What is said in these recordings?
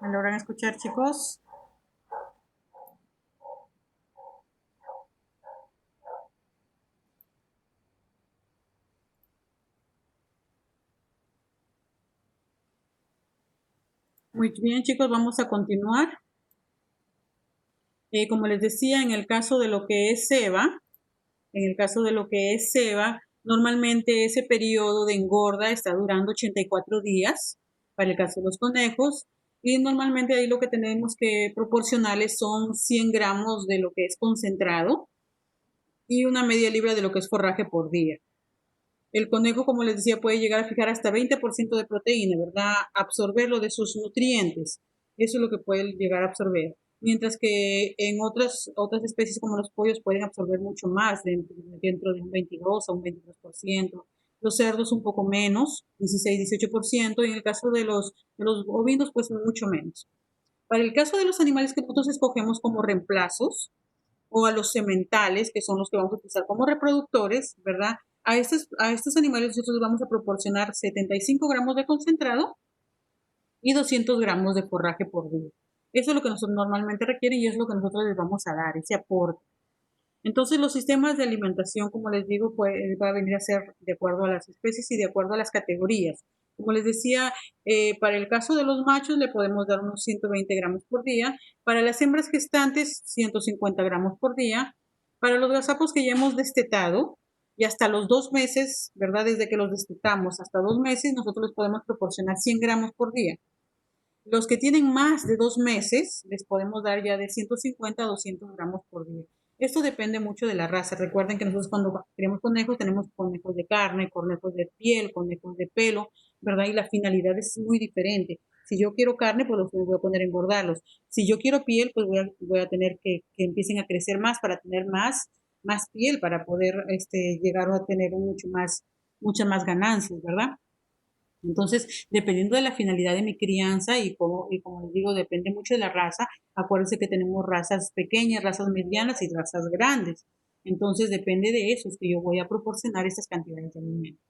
¿Me logran escuchar, chicos? Muy bien, chicos, vamos a continuar. Como les decía, en el caso de lo que es ceba, normalmente ese periodo de engorda está durando 84 días para el caso de los conejos, y normalmente ahí lo que tenemos que proporcionarles son 100 gramos de lo que es concentrado y una media libra de lo que es forraje por día. El conejo, como les decía, puede llegar a fijar hasta 20% de proteína, ¿verdad? Absorberlo de sus nutrientes. Eso es lo que puede llegar a absorber. Mientras que en otras especies como los pollos pueden absorber mucho más, dentro de un 22 a un 23%. Los cerdos un poco menos, 16-18%. Y en el caso de los ovinos, pues mucho menos. Para el caso de los animales que nosotros escogemos como reemplazos, o a los sementales, que son los que vamos a utilizar como reproductores, ¿verdad? A estos animales nosotros les vamos a proporcionar 75 gramos de concentrado y 200 gramos de forraje por día. Eso es lo que nosotros normalmente requieren y es lo que nosotros les vamos a dar, ese aporte. Entonces, los sistemas de alimentación, como les digo, pues va a venir a ser de acuerdo a las especies y de acuerdo a las categorías. Como les decía, para el caso de los machos le podemos dar unos 120 gramos por día. Para las hembras gestantes, 150 gramos por día. Para los gazapos que ya hemos destetado, y hasta los 2 meses, ¿verdad? Desde que los destetamos hasta 2 meses, nosotros les podemos proporcionar 100 gramos por día. Los que tienen más de 2 meses, les podemos dar ya de 150 a 200 gramos por día. Esto depende mucho de la raza. Recuerden que nosotros cuando criamos conejos tenemos conejos de carne, conejos de piel, conejos de pelo, ¿verdad? Y la finalidad es muy diferente. Si yo quiero carne, pues los voy a poner a engordarlos. Si yo quiero piel, pues voy a tener que empiecen a crecer más para tener más piel, para poder llegar a tener muchas más ganancias, ¿verdad? Entonces, dependiendo de la finalidad de mi crianza y como les digo, depende mucho de la raza. Acuérdense que tenemos razas pequeñas, razas medianas y razas grandes. Entonces, depende de eso, es que yo voy a proporcionar estas cantidades de alimento.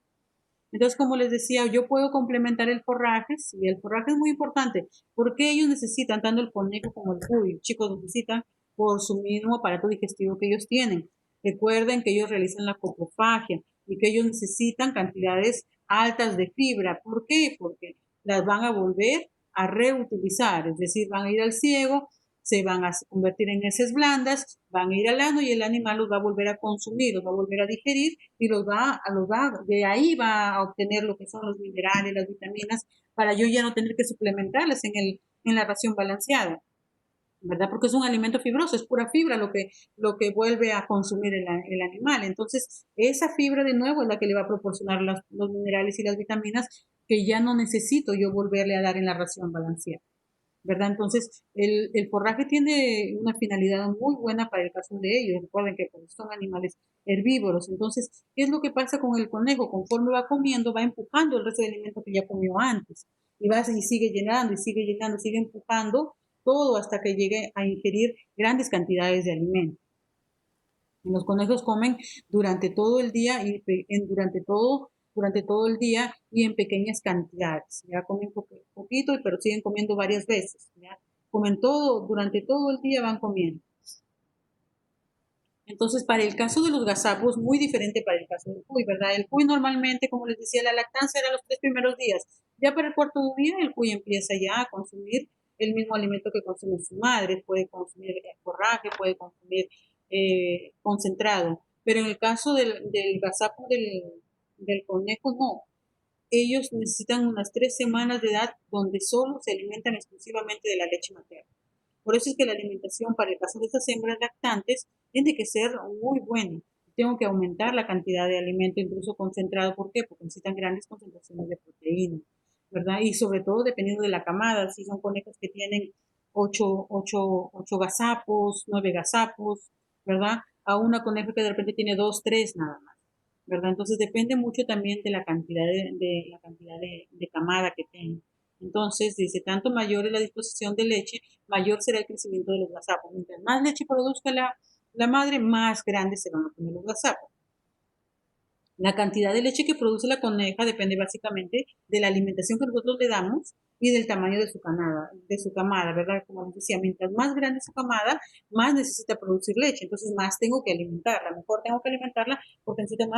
Entonces, como les decía, yo puedo complementar el forraje. Sí, el forraje es muy importante. Porque ellos necesitan, tanto el conejo como el cuy, chicos, necesitan por su mismo aparato digestivo que ellos tienen. Recuerden que ellos realizan la coprofagia y que ellos necesitan cantidades altas de fibra. ¿Por qué? Porque las van a volver a reutilizar, es decir, van a ir al ciego, se van a convertir en heces blandas, van a ir al ano y el animal los va a volver a consumir, los va a volver a digerir y de ahí va a obtener lo que son los minerales, las vitaminas, para yo ya no tener que suplementarles en la ración balanceada, ¿verdad? Porque es un alimento fibroso, es pura fibra lo que vuelve a consumir el animal. Entonces, esa fibra de nuevo es la que le va a proporcionar los minerales y las vitaminas que ya no necesito yo volverle a dar en la ración balanceada, ¿verdad? Entonces, el forraje tiene una finalidad muy buena para el caso de ellos. Recuerden que pues, son animales herbívoros. Entonces, ¿qué es lo que pasa con el conejo? Conforme va comiendo, va empujando el resto de alimentos que ya comió antes. Y sigue llenando, y sigue llenando, sigue empujando todo hasta que llegue a ingerir grandes cantidades de alimento. Los conejos comen durante todo el día durante todo el día y en pequeñas cantidades. Ya comen poquito, pero siguen comiendo varias veces. ¿Ya? Comen todo, durante todo el día van comiendo. Entonces, para el caso de los gazapos, muy diferente para el caso del cuy, ¿verdad? El cuy normalmente, como les decía, la lactancia era los 3 primeros días. Ya para el cuarto día, el cuy empieza ya a consumir el mismo alimento que consume su madre, puede consumir forraje, puede consumir concentrado. Pero en el caso del gazapo del conejo, no. Ellos necesitan unas 3 semanas de edad donde solo se alimentan exclusivamente de la leche materna. Por eso es que la alimentación para el caso de estas hembras lactantes tiene que ser muy buena. Tengo que aumentar la cantidad de alimento, incluso concentrado. ¿Por qué? Porque necesitan grandes concentraciones de proteína, ¿verdad? Y sobre todo dependiendo de la camada, si son conejos que tienen ocho gazapos, 9 gazapos, ¿verdad? A una coneja que de repente tiene dos, tres nada más, ¿verdad? Entonces depende mucho también de la cantidad de camada que tenga. Entonces, dice, tanto mayor es la disposición de leche, mayor será el crecimiento de los gazapos. Mientras más leche produzca la madre, más grandes se van a poner los gazapos. La cantidad de leche que produce la coneja depende básicamente de la alimentación que nosotros le damos y del tamaño de su camada, ¿verdad? Como les decía, mientras más grande su camada, más necesita producir leche, entonces más tengo que alimentarla, mejor tengo que alimentarla porque necesita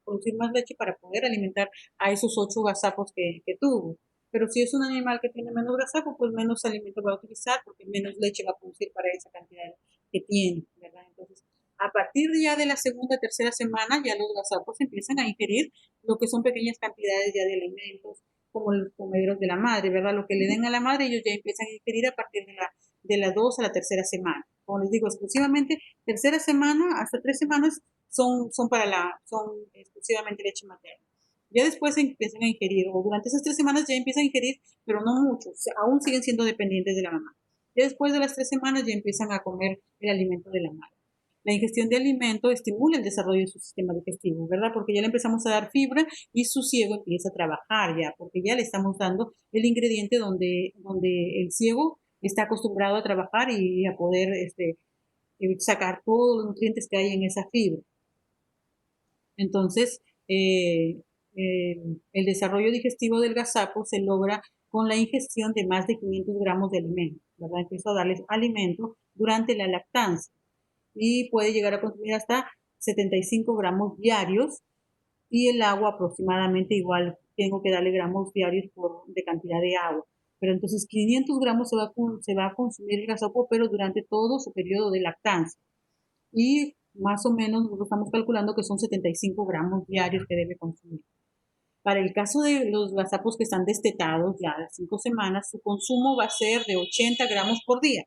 producir más leche para poder alimentar a esos 8 gazapos que tuvo. Pero si es un animal que tiene menos gazapo, pues menos alimento va a utilizar porque menos leche va a producir para esa cantidad que tiene, ¿verdad? Entonces, a partir ya de la segunda, tercera semana, ya los gazapos empiezan a ingerir lo que son pequeñas cantidades ya de alimentos, como los comederos de la madre, ¿verdad? Lo que le den a la madre, ellos ya empiezan a ingerir a partir de la 2 a la tercera semana. Como les digo, exclusivamente tercera semana hasta 3 semanas son exclusivamente leche materna. Ya después se empiezan a ingerir, o durante esas 3 semanas ya empiezan a ingerir, pero no mucho, aún siguen siendo dependientes de la mamá. Ya después de las 3 semanas ya empiezan a comer el alimento de la madre. La ingestión de alimento estimula el desarrollo de su sistema digestivo, ¿verdad? Porque ya le empezamos a dar fibra y su ciego empieza a trabajar ya, porque ya le estamos dando el ingrediente donde el ciego está acostumbrado a trabajar y a poder sacar todos los nutrientes que hay en esa fibra. Entonces, el desarrollo digestivo del gazapo se logra con la ingestión de más de 500 gramos de alimento, ¿verdad? Empiezo a darles alimento durante la lactancia y puede llegar a consumir hasta 75 gramos diarios y el agua aproximadamente igual, tengo que darle gramos diarios de cantidad de agua. Pero entonces 500 gramos se va a consumir el gazapo, pero durante todo su periodo de lactancia. Y más o menos nosotros estamos calculando que son 75 gramos diarios que debe consumir. Para el caso de los gazapos que están destetados ya de 5 semanas, su consumo va a ser de 80 gramos por día.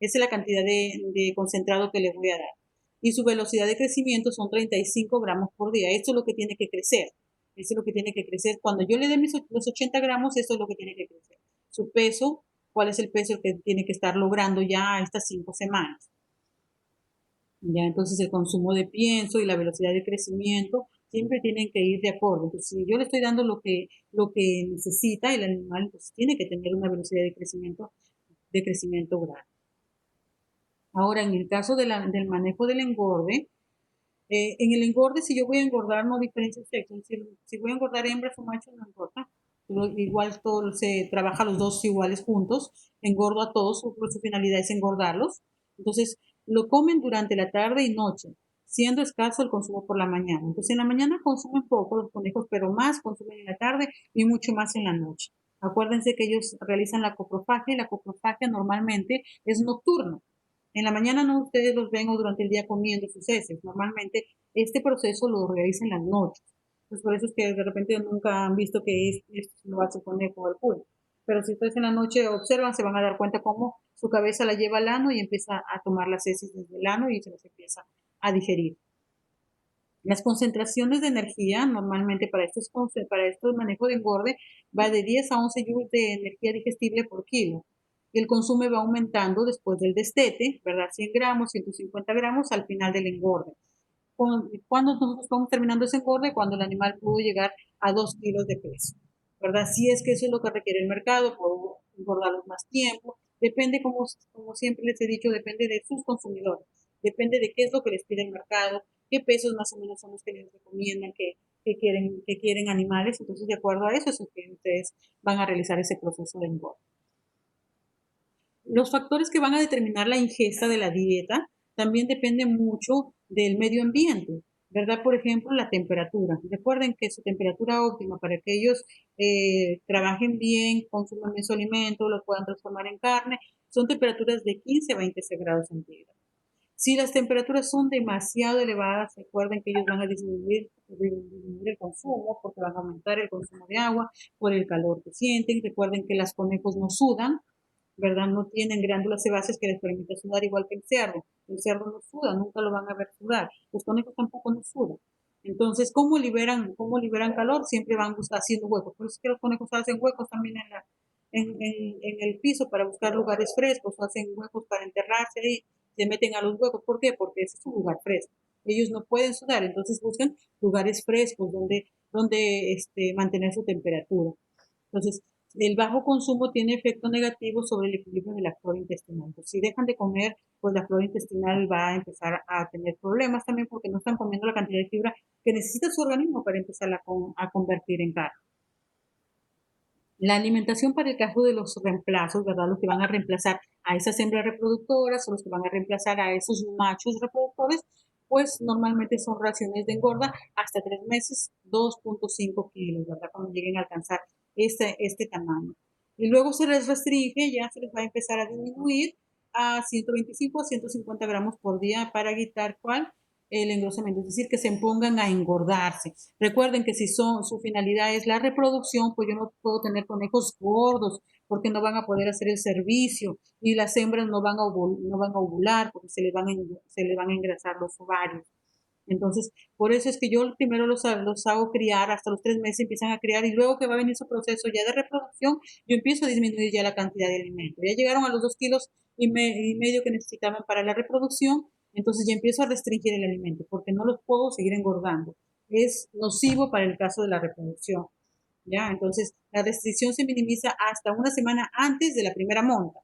Esa es la cantidad de concentrado que les voy a dar. Y su velocidad de crecimiento son 35 gramos por día. Esto es lo que tiene que crecer. Eso es lo que tiene que crecer. Cuando yo le dé los 80 gramos, eso es lo que tiene que crecer. Su peso, cuál es el peso que tiene que estar logrando ya a estas 5 semanas. Ya, entonces el consumo de pienso y la velocidad de crecimiento siempre tienen que ir de acuerdo. Entonces, si yo le estoy dando lo que necesita el animal, entonces tiene que tener una velocidad de crecimiento grande. Ahora, en el caso del manejo del engorde, en el engorde, si yo voy a engordar, no diferencia sexo. Si voy a engordar hembras o machos, no importa. Igual todo se trabaja los dos iguales juntos. Engordo a todos, su finalidad es engordarlos. Entonces, lo comen durante la tarde y noche, siendo escaso el consumo por la mañana. Entonces, en la mañana consumen poco los conejos, pero más consumen en la tarde y mucho más en la noche. Acuérdense que ellos realizan la coprofagia y la coprofagia normalmente es nocturna. En la mañana no ustedes los ven o durante el día comiendo sus heces. Normalmente este proceso lo realizan en las noches. Pues por eso es que de repente nunca han visto que esto lo hace el conejo o el cuy. Pero si ustedes en la noche observan, se van a dar cuenta cómo su cabeza la lleva al ano y empieza a tomar las heces desde el ano y se las empieza a digerir. Las concentraciones de energía, normalmente para estos manejos de engorde, va de 10 a 11 joules de energía digestible por kilo. Y el consumo va aumentando después del destete, ¿verdad? 100 gramos, 150 gramos al final del engorde. Cuando nosotros estamos terminando ese engorde, cuando el animal pudo llegar a 2 kilos de peso, ¿verdad? Si es que eso es lo que requiere el mercado, puedo engordarlos más tiempo. Depende, como siempre les he dicho, depende de sus consumidores. Depende de qué es lo que les pide el mercado, qué pesos más o menos son los que les recomiendan que quieren animales. Entonces, de acuerdo a eso, es que ustedes van a realizar ese proceso de engorde. Los factores que van a determinar la ingesta de la dieta también dependen mucho del medio ambiente, ¿verdad? Por ejemplo, la temperatura. Recuerden que su temperatura óptima para que ellos trabajen bien, consuman bien su alimento, lo puedan transformar en carne, son temperaturas de 15 a 20 grados centígrados. Si las temperaturas son demasiado elevadas, recuerden que ellos van a disminuir el consumo porque van a aumentar el consumo de agua por el calor que sienten. Recuerden que los conejos no sudan, ¿verdad? No tienen glándulas sebáceas que les permitan sudar igual que el cerdo. El cerdo no suda, nunca lo van a ver sudar. Los conejos tampoco no sudan. Entonces, ¿cómo liberan calor? Siempre van haciendo huecos. Por eso es que los conejos hacen huecos también en el piso para buscar lugares frescos, o hacen huecos para enterrarse ahí, se meten a los huecos. ¿Por qué? Porque ese es un lugar fresco. Ellos no pueden sudar, entonces buscan lugares frescos donde mantener su temperatura. Entonces, el bajo consumo tiene efecto negativo sobre el equilibrio de la flora intestinal. Entonces, si dejan de comer, pues la flora intestinal va a empezar a tener problemas también porque no están comiendo la cantidad de fibra que necesita su organismo para empezar a convertir en carne. La alimentación para el caso de los reemplazos, ¿verdad? Los que van a reemplazar a esas hembras reproductoras o los que van a reemplazar a esos machos reproductores, pues normalmente son raciones de engorda hasta 3 meses, 2.5 kilos, ¿verdad? Cuando lleguen a alcanzar este tamaño. Y luego se les restringe, ya se les va a empezar a disminuir a 125 a 150 gramos por día para evitar cuál el engrosamiento, es decir, que se pongan a engordarse. Recuerden que si su finalidad es la reproducción, pues yo no puedo tener conejos gordos porque no van a poder hacer el servicio y las hembras no van a ovular porque se les van a engrasar los ovarios. Entonces, por eso es que yo primero los hago criar, hasta los 3 meses empiezan a criar y luego que va a venir su proceso ya de reproducción, yo empiezo a disminuir ya la cantidad de alimento. Ya llegaron a los 2,5 kilos que necesitaban para la reproducción, entonces ya empiezo a restringir el alimento porque no los puedo seguir engordando. Es nocivo para el caso de la reproducción. ¿Ya? Entonces, la restricción se minimiza hasta una semana antes de la primera monta.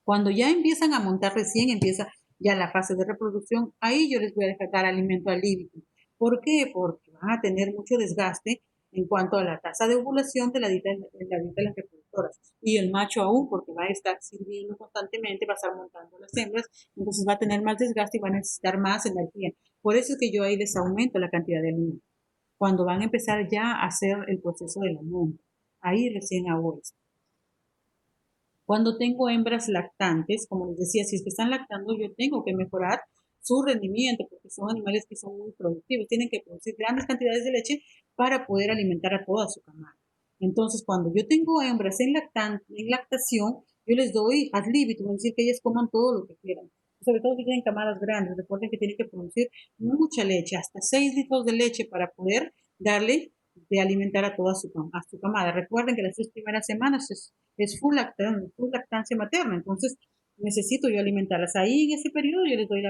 Cuando ya empiezan a montar, recién empieza ya la fase de reproducción, ahí yo les voy a dejar dar alimento al líbido. ¿Por qué? Porque van a tener mucho desgaste en cuanto a la tasa de ovulación de la dieta de las reproductoras. Y el macho aún, porque va a estar sirviendo constantemente, va a estar montando las hembras, entonces va a tener más desgaste y va a necesitar más energía. Por eso es que yo ahí les aumento la cantidad de alimento. Cuando van a empezar ya a hacer el proceso de la monta, ahí recién hago esto. Cuando tengo hembras lactantes, como les decía, si es que están lactando, yo tengo que mejorar su rendimiento, porque son animales que son muy productivos, tienen que producir grandes cantidades de leche para poder alimentar a toda su camada. Entonces, cuando yo tengo hembras en lactación, yo les doy ad libitum, es decir, que ellas coman todo lo que quieran. Sobre todo si tienen camadas grandes, recuerden que tienen que producir mucha leche, hasta 6 litros de leche para poder darle de alimentar a toda su camada. Recuerden que las 3 primeras semanas es full lactancia materna, entonces necesito yo alimentarlas. Ahí en ese periodo yo les doy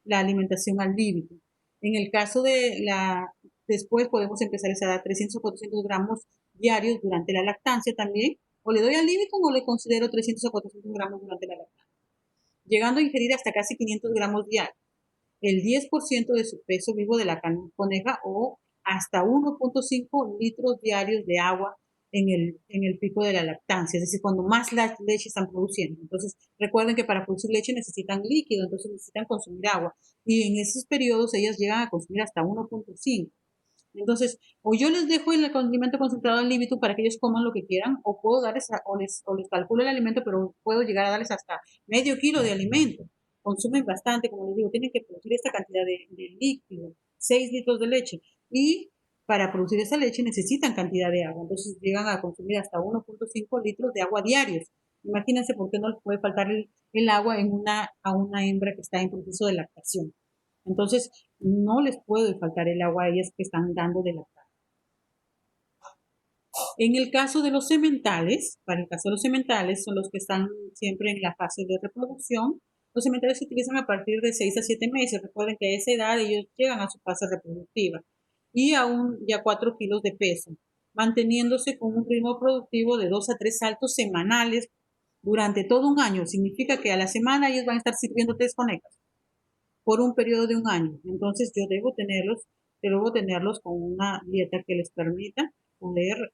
la alimentación al límite. En el caso después podemos empezar a dar 300 o 400 gramos diarios durante la lactancia también, o le doy al límite o le considero 300 o 400 gramos durante la lactancia, llegando a ingerir hasta casi 500 gramos diarios, el 10% de su peso vivo de la coneja o hasta 1.5 litros diarios de agua en el pico de la lactancia, es decir, cuando más leche están produciendo. Entonces, recuerden que para producir leche necesitan líquido, entonces necesitan consumir agua. Y en esos periodos ellas llegan a consumir hasta 1.5. Entonces, o yo les dejo el alimento concentrado al límite para que ellos coman lo que quieran, o puedo darles, o les calculo el alimento, pero puedo llegar a darles hasta medio kilo de alimento. Consumen bastante, como les digo, tienen que producir esta cantidad de líquido, 6 litros de leche. Y para producir esa leche necesitan cantidad de agua. Entonces llegan a consumir hasta 1.5 litros de agua diarios. Imagínense por qué no les puede faltar el agua a una hembra que está en proceso de lactación. Entonces, no les puede faltar el agua a ellas que están dando de lactar. En el caso de los sementales, para el caso de los sementales, son los que están siempre en la fase de reproducción. Los sementales se utilizan a partir de 6 a 7 meses. Recuerden que a esa edad ellos llegan a su fase reproductiva y aún ya 4 kilos de peso, manteniéndose con un ritmo productivo de 2 a 3 saltos semanales durante todo un año. Significa que a la semana ellos van a estar sirviendo 3 conejos por un periodo de un año. Entonces yo debo tenerlos con una dieta que les permita poder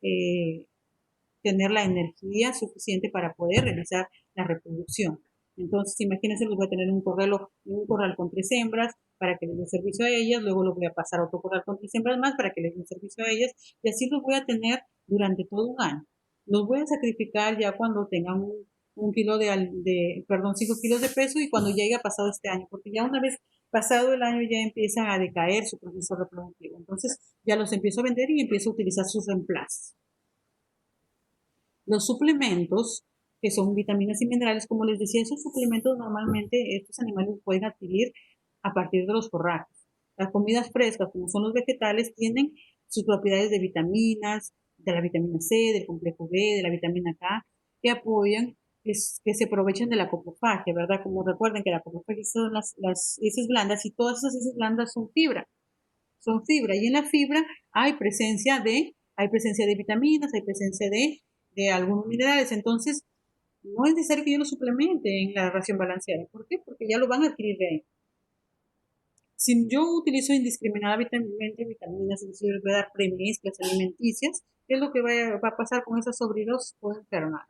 tener la energía suficiente para poder realizar la reproducción. Entonces, imagínense, los voy a tener un corral con 3 hembras para que les dé servicio a ellas, luego los voy a pasar a otro corral con 3 hembras más para que les dé servicio a ellas, y así los voy a tener durante todo un año. Los voy a sacrificar ya cuando tengan un kilo perdón, 5 kilos de peso y cuando ya haya pasado este año, porque ya una vez pasado el año ya empiezan a decaer su proceso reproductivo. Entonces ya los empiezo a vender y empiezo a utilizar sus reemplazos. Los suplementos, que son vitaminas y minerales, como les decía, esos suplementos normalmente estos animales pueden adquirir a partir de los forrajes. Las comidas frescas, como son los vegetales, tienen sus propiedades de vitaminas, de la vitamina C, del complejo B, de la vitamina K, que apoyan, que se aprovechan de la coprofagia, ¿verdad? Como recuerden que la coprofagia son las heces blandas y todas esas heces blandas son fibra, y en la fibra hay presencia de vitaminas, hay presencia de algunos minerales. Entonces, no es necesario que yo lo suplemente en la ración balanceada. ¿Por qué? Porque ya lo van a adquirir de ahí. Si yo utilizo indiscriminadamente vitaminas, es decir, voy a dar premezclas alimenticias, ¿qué es lo que va a pasar con esas sobredosis? Pueden enfermar,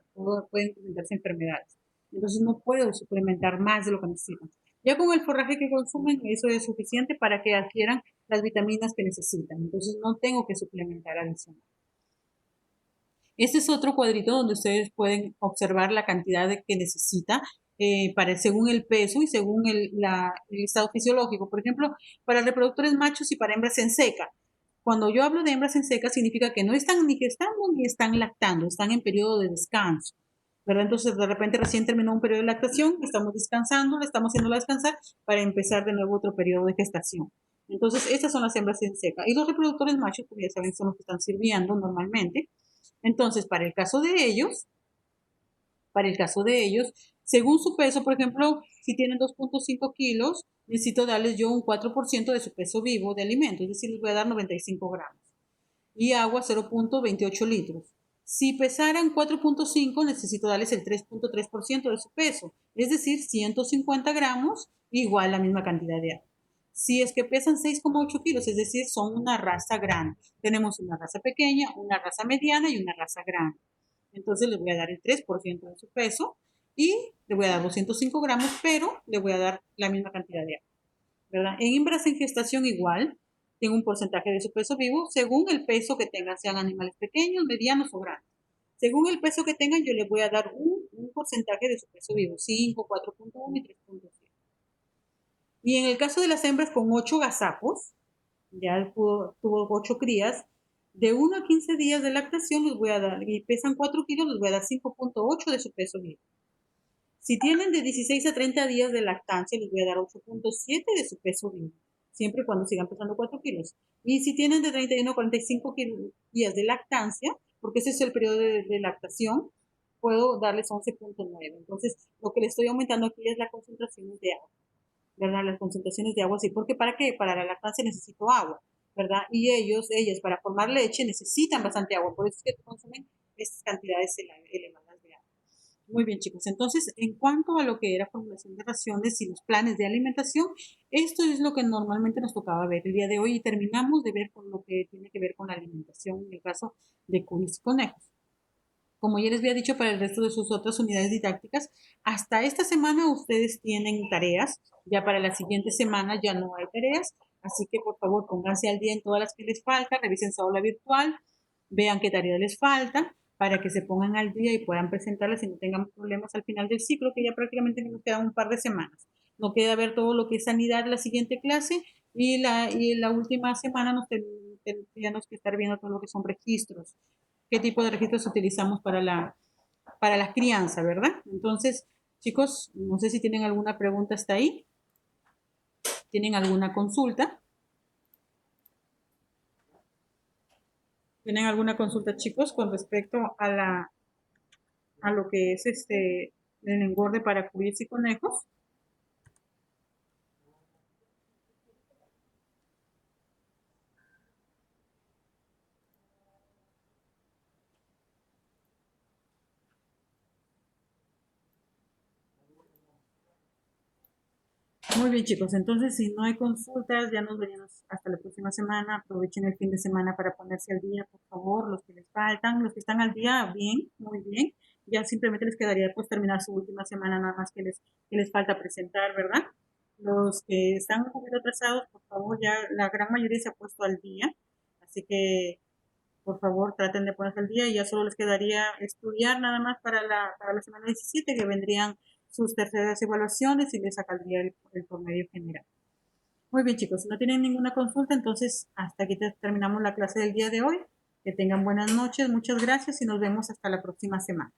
pueden presentarse enfermedades. Entonces no puedo suplementar más de lo que necesitan. Ya con el forraje que consumen, eso es suficiente para que adquieran las vitaminas que necesitan. Entonces no tengo que suplementar adicional. Este es otro cuadrito donde ustedes pueden observar la cantidad que necesita según el peso y según el estado fisiológico. Por ejemplo, para reproductores machos y para hembras en seca. Cuando yo hablo de hembras en seca, significa que no están ni gestando ni están lactando, están en periodo de descanso. ¿Verdad? Entonces, de repente recién terminó un periodo de lactación, estamos descansando, le estamos haciéndola descansar para empezar de nuevo otro periodo de gestación. Entonces, estas son las hembras en seca. Y los reproductores machos, pues ya saben, son los que están sirviendo normalmente. Entonces, para el caso de ellos, según su peso, por ejemplo, si tienen 2.5 kilos, necesito darles yo un 4% de su peso vivo de alimento, es decir, les voy a dar 95 gramos. Y agua 0.28 litros. Si pesaran 4.5, necesito darles el 3.3% de su peso, es decir, 150 gramos, igual la misma cantidad de agua. Si es que pesan 6,8 kilos, es decir, son una raza grande. Tenemos una raza pequeña, una raza mediana y una raza grande. Entonces les voy a dar el 3% de su peso y le voy a dar 205 gramos, pero le voy a dar la misma cantidad de agua. ¿Verdad? En hembras en gestación igual, tengo un porcentaje de su peso vivo según el peso que tengan, sean animales pequeños, medianos o grandes. Según el peso que tengan, yo les voy a dar un porcentaje de su peso vivo, 5, 4.1 y 3.7. Y en el caso de las hembras con 8 gazapos, ya tuvo 8 crías, de 1 a 15 días de lactación les voy a dar, y pesan 4 kilos, les voy a dar 5.8 de su peso vivo. Si tienen de 16 a 30 días de lactancia, les voy a dar 8.7 de su peso vivo, siempre y cuando sigan pesando 4 kilos. Y si tienen de 31 a 45 días de lactancia, porque ese es el periodo de lactación, puedo darles 11.9. Entonces, lo que le estoy aumentando aquí es la concentración de agua. ¿Verdad? Las concentraciones de agua, sí, porque ¿para qué? Para la lactancia necesito agua, ¿verdad? Y ellas, para formar leche necesitan bastante agua, por eso es que consumen estas cantidades elevadas de agua. Muy bien, chicos. Entonces, en cuanto a lo que era formulación de raciones y los planes de alimentación, esto es lo que normalmente nos tocaba ver el día de hoy y terminamos de ver con lo que tiene que ver con la alimentación en el caso de cuyes y conejos. Como ya les había dicho, para el resto de sus otras unidades didácticas, hasta esta semana ustedes tienen tareas, ya para la siguiente semana ya no hay tareas, así que por favor pónganse al día en todas las que les faltan, revisen su aula virtual, vean qué tareas les faltan, para que se pongan al día y puedan presentarlas y no tengan problemas al final del ciclo, que ya prácticamente nos quedan un par de semanas. No queda ver todo lo que es sanidad la siguiente clase y la última semana tendríamos que estar viendo todo lo que son registros, qué tipo de registros utilizamos para la crianza, ¿verdad? Entonces, chicos, no sé si tienen alguna pregunta hasta ahí. ¿Tienen alguna consulta? ¿Tienen alguna consulta, chicos, con respecto a lo que es el engorde para cubrirse y conejos? Muy bien, chicos. Entonces, si no hay consultas, ya nos veremos hasta la próxima semana. Aprovechen el fin de semana para ponerse al día, por favor. Los que les faltan, los que están al día, bien, muy bien. Ya simplemente les quedaría pues terminar su última semana, nada más que les falta presentar, ¿verdad? Los que están un poquito atrasados, por favor, ya la gran mayoría se ha puesto al día. Así que, por favor, traten de ponerse al día y ya solo les quedaría estudiar nada más para la semana 17, que vendrían sus terceras evaluaciones y les sacaría el promedio general. Muy bien, chicos, si no tienen ninguna consulta, entonces hasta aquí terminamos la clase del día de hoy. Que tengan buenas noches, muchas gracias y nos vemos hasta la próxima semana.